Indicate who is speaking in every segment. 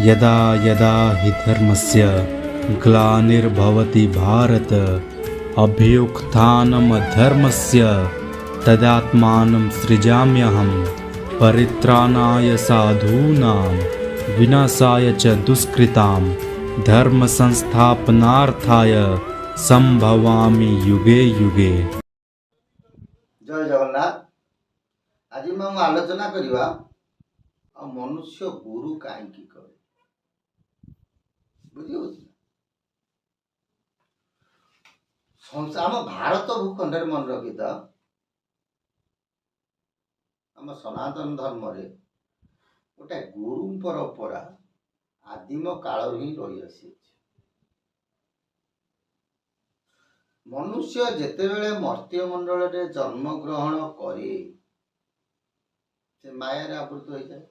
Speaker 1: यदा यदा हि धर्मस्य ग्लानिर्भवति भारत अभ्युत्थानमधर्मस्य तदात्मानं सृजाम्यहं परित्राणाय साधूनां विनाशाय च दुष्कृतां धर्म संस्थापनार्थाय संभवामि युगे युगे।
Speaker 2: जय जगन्नाथ। आज मैं आलोचना करवा मनुष्य गुरु कहीं करे बुझी आम भारत भूखंड मन रखी था आम सनातन धर्म रे गोटे गुरु परंपरा आदिम काल ही रही आसी। मनुष्य जेतेबेले मर्त्य मंडल रे जन्म ग्रहण करे से माया रे आवृत हो जाए।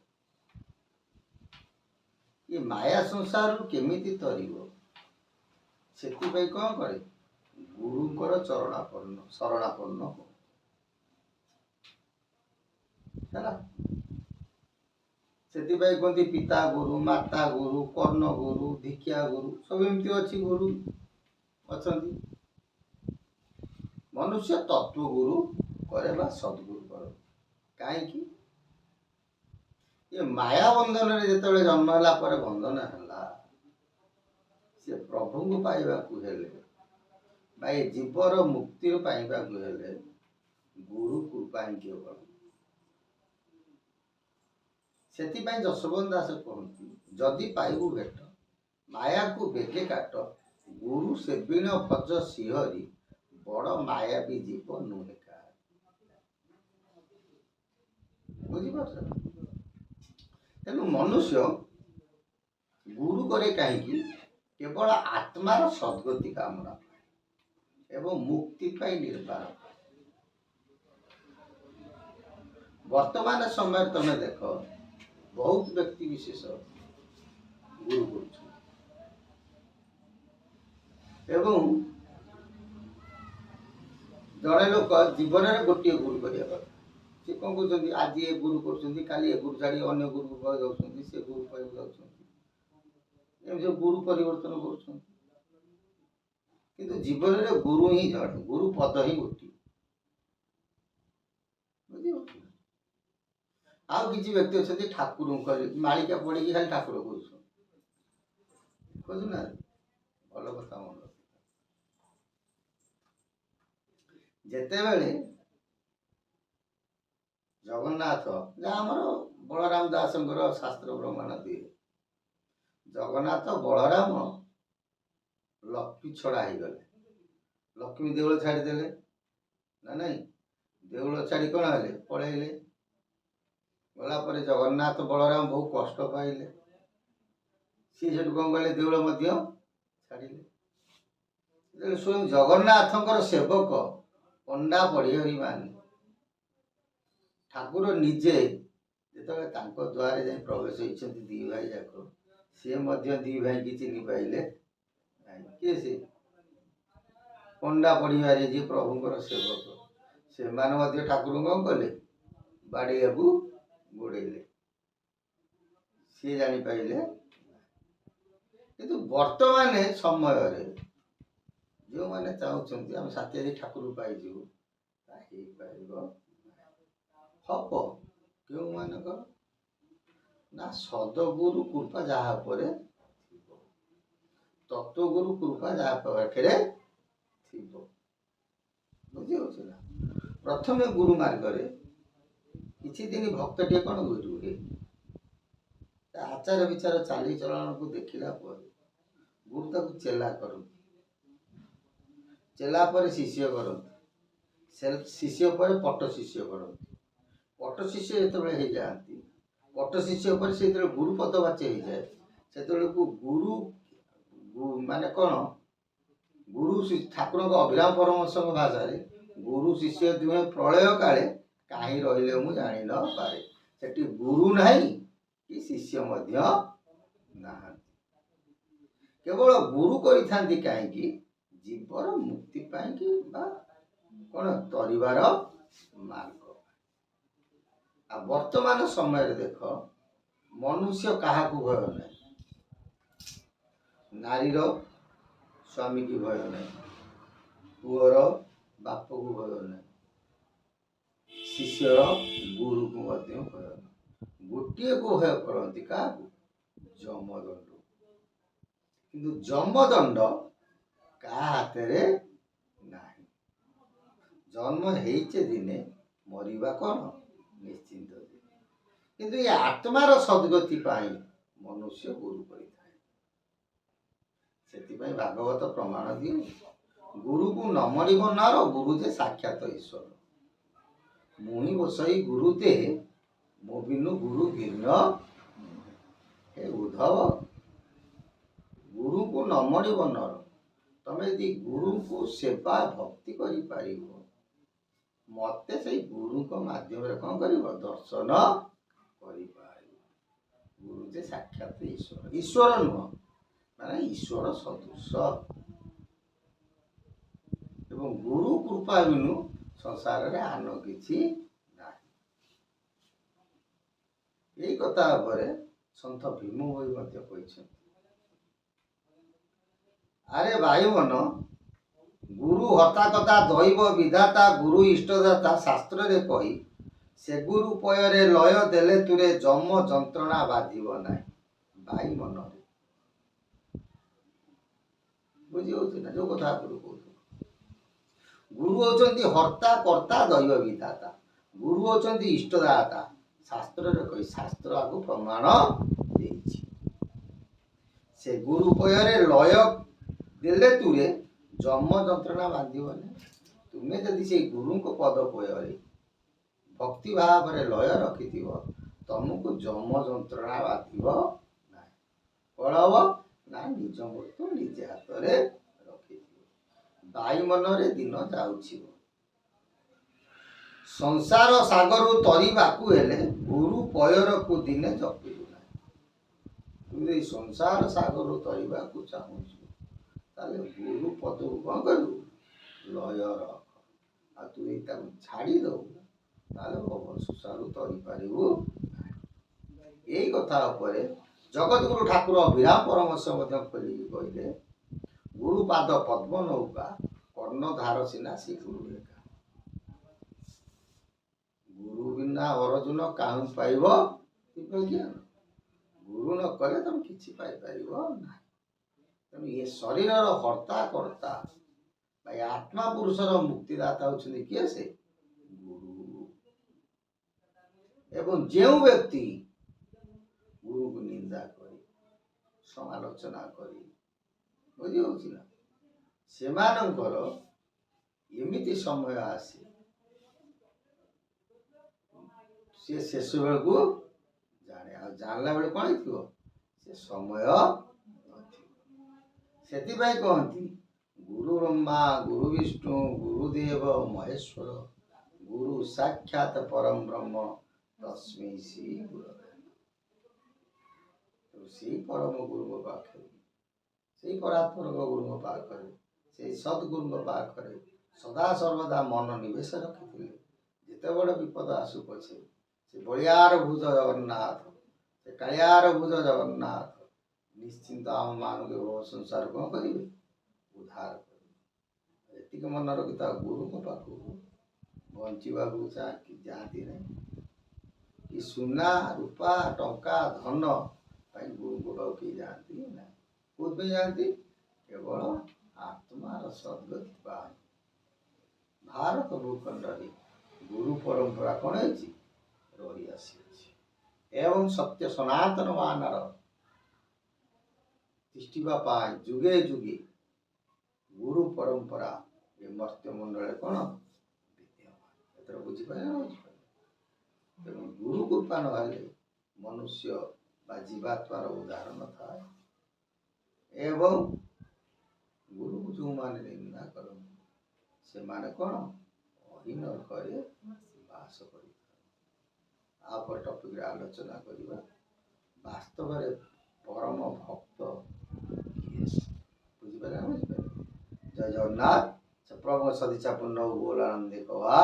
Speaker 2: ये माया संसार केमिति तरिबो सेतिपाई कौन करे गुरुंकर शरणापन्न हो सेतिपाई कहते पिता गुरु माता गुरु कर्ण गुरु दीक्षा गुरु सब एमती अच्छी गुरु अच्छा। मनुष्य तत्व गुरु करे बा सद्गुरु करे कहीं ये माया बंधन रे जेतेबेले जन्म होला परे बंधन होला से प्रभु को पाइबा को हेले भाई जीवर मुक्ति पाइबा को हेले गुरु कृपा ही केवल। सेति पाई जशोबंत दास कहती जदि पाइबु भेट माया को बेगे काट गुरु सेविण भज सिहरी बड़ माया भी जीव नुहे का बुझीपार। तेणु मनुष्य गुरु करे कहीं केवल आत्मार सद्गति कामना एवं मुक्ति पाई निर्वाण। वर्तमान समय तुम देख बहुत व्यक्ति विशेष गुरु एवं जड़े लोक जीवन में गोटे गुरु करा सी कौन कहते आज ये गुरु कर गुरु छाड़ी अन्य गुरु जाऊँ से गुरु पाई जाऊँ सब गुरु परिवर्तन कर जीवन में गुरु ही जड़े गुरु पद ही गोटे आउ किसी व्यक्ति अच्छे ठाकुर मालिका पड़ी खाली ठाकुर खोजुना भल कथा मन जेते बेले जगन्नाथ आमर बलराम दासंकर शास्त्र प्रमाण दिए जगन्नाथ बलराम लक्ष्मी छड़ा हो गले लक्ष्मी देवल छाड़देले ना नहीं देवल छाड़ी कौन है पलैले गला पर जगन्नाथ बलराम बहुत कष्ट पाइले सी से कौन कले देवल छाड़िले स्वयं जगन्नाथंकर सेवक पंडा पढ़िहरी मान ठाकुर निजे जो द्वारे जाए प्रवेश होती दी भाई जाक सी दी भाई की चिन्ह पाइले किए से पंडा पढ़िबारे जी प्रभुंर सेवक से ठाकुर कौन कले बाड़िया को गोड़े सी जानी पाइले किंतु वर्तमान समय जो मैंने चाहते आम साथी ठाकुर पाइजु हम क्यों मानक ना सदगुरु कृपा जहाँ पर तत्वगुरु कृपा जहाँ पाखे बुझी प्रथम गुरु मार्ग किछि दिन भक्त टे कौन गुरु आचार विचार चाली चलन को देखला गुरु ताकू चेला करते चेला पर शिष्य करते शिष्य पर पट शिष्य करते पट शिष्य जो हो जाती पट शिष्य पर से गुरु पद बाच्य हो जाए से गुरु माने कौन गुरु ठाकुर अभिराम परमहंस भाषा गुरु शिष्य दुहे प्रलय काले कहीं रहिले मु जानी न पारे सेठी गुरु नहीं कि शिष्य मध्य ना केवल गुरु करि कहीं जीवर मुक्ति पाई कि कौन तरिबार मार्ग। आ वर्तमान समय देख मनुष्य क्या भय ना ନାରୀର ସ୍ୱାମୀ କି ଭୟ ନାହିଁ, ପୁଅର ବାପକୁ ଭୟ ନାହିଁ, ଶିଷ୍ୟର ଗୁରୁକୁ ମଧ୍ୟ ଭୟ ନାହିଁ। ଗୋଟିଏକୁ ଭୟ କରନ୍ତି, କାହାକୁ? ଯମଦଣ୍ଡ। କିନ୍ତୁ ଯମଦଣ୍ଡ କାହା ହାତରେ ନାହିଁ। ଜନ୍ମ ହେଇଛେ ଦିନେ, ମରିବା କ'ଣ ନିଶ୍ଚିନ୍ତ ଦିନେ। କିନ୍ତୁ ଏ ଆତ୍ମାର ସଦ୍ଗତି ପାଇଁ ମନୁଷ୍ୟ ଗୁରୁ କରିଥାଏ। ସେଥିପାଇଁ ଭାଗବତ ପ୍ରମାଣ ଦିଏ, ଗୁରୁକୁ ନ ମଣିବ ନର, ଗୁରୁ ଯେ ସାକ୍ଷାତ ଈଶ୍ୱର। ମୁହିଁ ବସଇ ଗୁରୁ ଦେ, ମୋ ବିନୁ ଗୁରୁ ଭିନ୍ନ। ହେ ଉଦ୍ଧବ, ଗୁରୁକୁ ନ ମଣିବ ନର। ତମେ ଯଦି ଗୁରୁଙ୍କୁ ସେବା ଭକ୍ତି କରିପାରିବ, ମତେ ସେଇ ଗୁରୁଙ୍କ ମାଧ୍ୟମରେ କ'ଣ କରିବ? ଦର୍ଶନ କରିପାରିବ। ଗୁରୁ ଯେ ସାକ୍ଷାତ ଈଶ୍ୱର। ଈଶ୍ୱର ନୁହଁ, ମାନେ ଈଶ୍ୱର ସଦୃଶ। ଏବଂ ଗୁରୁ କୃପା ବିନୁ ସଂସାରରେ ଆନ କିଛି ନାହିଁ। ଏଇ କଥା ଉପରେ ସନ୍ଥ ଭୀମ ଭୋଇ ମଧ୍ୟ କହିଛନ୍ତି। ଆରେ ଭାଇମନ, ଗୁରୁ ହର୍ତ୍ତା ଦୈବ ବିଧାତା, ଗୁରୁ ଇଷ୍ଟଦାତା ଶାସ୍ତ୍ରରେ କହି, ସେ ଗୁରୁ ପୟରେ ଲୟ ଦେଲେ ତୁରେ, ଯମ ଯନ୍ତ୍ରଣା ବାଧିବ ନାହିଁ ଭାଇ ମନରେ। ବୁଝି ହଉଛି ନା? ଯୋଉ କଥା ଆଗରୁ କହୁଛୁ, ଗୁରୁ ହଉଛନ୍ତି ହର୍ତ୍ତା କର୍ତ୍ତା ଦୈବ ବିଧାତା, ଗୁରୁ ହଉଛନ୍ତି ଇଷ୍ଟଦାତା ଶାସ୍ତ୍ରରେ କହି, ଶାସ୍ତ୍ର ଆକୁ ପ୍ରମାଣ ଦେଇଛି। ସେ ଗୁରୁ ପୟରେ ଲୟ ଦେଲେ ତୁରେ, ଯମ ଯନ୍ତ୍ରଣା ବାନ୍ଧିବନି। ତୁମେ ଯଦି ସେଇ ଗୁରୁଙ୍କ ପଦ ପୟରେ ଭକ୍ତି ଭାବରେ ଲୟ ରଖିଥିବ, ତମକୁ ଯମ ଯନ୍ତ୍ରଣା ବାଧିବ ନାହିଁ। କ'ଣ ହବ ନା? ନିଜ ମୃତ୍ୟୁ ନିଜେ ହାତରେ ରଖିଥିବ। ବାଇ ମନରେ ଦିନ ଯାଉଥିବ। ସଂସାର ସାଗରରୁ ତରିବାକୁ ହେଲେ, ଗୁରୁ ପୟରକୁ ଦିନେ ଜପିବୁ ନାହିଁ। ତୁ ଯଦି ସଂସାର ସାଗରରୁ ତରିବାକୁ ଚାହୁଁଛୁ, ତାହେଲେ ଗୁରୁ ପଦକୁ କ'ଣ କରିବୁ? ଲୟ ରଖ। ଆଉ ତୁ ଯଦି ତାକୁ ଛାଡ଼ିଦବୁ, ତାହେଲେ ସଂସାରରୁ ତରିପାରିବୁ ନାହିଁ। ଏଇ କଥା ଉପରେ ଜଗତଗୁରୁ ଠାକୁର ଅଭିରାମ ପରମହଂସ ମଧ୍ୟ ଖୋଲିକି କହିଲେ, ଗୁରୁପାଦ ପଦ୍ମ ନୌକା, କର୍ଣ୍ଣଧାର ସିନା ଶ୍ରୀ ଗୁରୁ ଏକା। ଗୁରୁ ବିନା ଅର୍ଜୁନ କାହୁଁ ପାଇବ ଦିବ୍ୟ ଜ୍ଞାନ। ଗୁରୁ ନ କଲେ ତମେ କିଛି ପାଇପାରିବ ନାହିଁ। ତେଣୁ ଏ ଶରୀରର ହର୍ତ୍ତା କର୍ତ୍ତା ବା ଆତ୍ମା ପୁରୁଷର ମୁକ୍ତିଦାତା ହେଉଛନ୍ତି କିଏ? ସେ ଗୁରୁ। ଏବଂ ଯେଉଁ ବ୍ୟକ୍ତି ଗୁରୁକୁ ନିନ୍ଦା କରି, ସମାଲୋଚନା କରି, ବୁଝି ହଉଛି ନା, ସେମାନଙ୍କର ଏମିତି ସମୟ ଆସେ, ସିଏ ଶେଷ ବେଳକୁ ଜାଣେ। ଆଉ ଜାଣିଲା ବେଳେ କ'ଣ ହେଇଥିବ? ସେ ସମୟ ନଥିବ। ସେଥିପାଇଁ କହନ୍ତି, ଗୁରୁ ବ୍ରହ୍ମା ଗୁରୁ ବିଷ୍ଣୁ ଗୁରୁଦେବ ମହେଶ୍ୱର, ଗୁରୁ ସାକ୍ଷାତ ପରମ ବ୍ରହ୍ମ, ତସ୍ମୈ ଶ୍ରୀ ଗୁରବେ। ସେଇ ପରମ ଗୁରୁଙ୍କ ପାଖରେ, ସେଇ ପରାତ୍ପର ଗୁରୁଙ୍କ ପାଖରେ, ସେଇ ସଦ୍ଗୁରୁଙ୍କ ପାଖରେ ସଦା ସର୍ବଦା ମନ ନିବେଶ ରଖିଥିଲେ, ଯେତେବେଳେ ବିପଦ ଆସୁ ପଛେ, ସେ ବଳିଆର ଭୁଜ ଜଗନ୍ନାଥ, ସେ କାଳିଆର ଭୁଜ ଜଗନ୍ନାଥ ନିଶ୍ଚିନ୍ତ ଆମ ମାନଙ୍କୁ ସଂସାର କ'ଣ କରିବେ? ଉଦ୍ଧାର କରିବେ। ଏତିକି ମନେ ରଖିଥାଉ, ଗୁରୁଙ୍କ ପାଖକୁ ବଞ୍ଚିବାକୁ ଯାଆନ୍ତି ନାହିଁ। କି ସୁନା ରୂପା ଟଙ୍କା ଧନ ପାଇଁ ଗୁରୁଙ୍କ ପାଖକୁ କେହି ଯାଆନ୍ତି ନାହିଁ। କୋଉଥିପାଇଁ ଯାଆନ୍ତି? କେବଳ ଆତ୍ମାର ସଦ୍ଗତି ପାଇଁ। ଭାରତ ଭୂଖଣ୍ଡରେ ଗୁରୁ ପରମ୍ପରା କ'ଣ ହେଇଛି? ରହି ଆସିଅଛି। ଏବଂ ସତ୍ୟ ସନାତନ ମାନର ତିଷ୍ଠିବା ପାଇଁ ଯୁଗେ ଯୁଗେ ଗୁରୁ ପରମ୍ପରା ଏ ମର୍ତ୍ତ୍ୟମଣ୍ଡଳରେ କ'ଣ ବିଦ୍ୟମାନ। ଏଥର ବୁଝିପାରିଲେ? ତେଣୁ ଗୁରୁ କୃପା ନହେଲେ ମନୁଷ୍ୟ ବା ଜୀବାତ୍ମାର ଉଦ୍ଧାର ନଥାଏ। ଏବଂ ଗୁରୁକୁ ଯେଉଁମାନେ ନିନ୍ଦା କରନ୍ତି, ସେମାନେ କ'ଣ ଅହୀନ ଘରେ ବାସ କରିଥାନ୍ତି। ତାପରେ ଟପିକରେ ଆଲୋଚନା କରିବା, ବାସ୍ତବରେ ପରମ ଭକ୍ତ କିଏ? ବୁଝିପାରିଲେ? ଜୟ ଜଗନ୍ନାଥ। ପ୍ରଭୁ ସଦିଚ୍ଛା ପୂର୍ଣ୍ଣ ବୋଲ ଆନନ୍ଦେ କବା।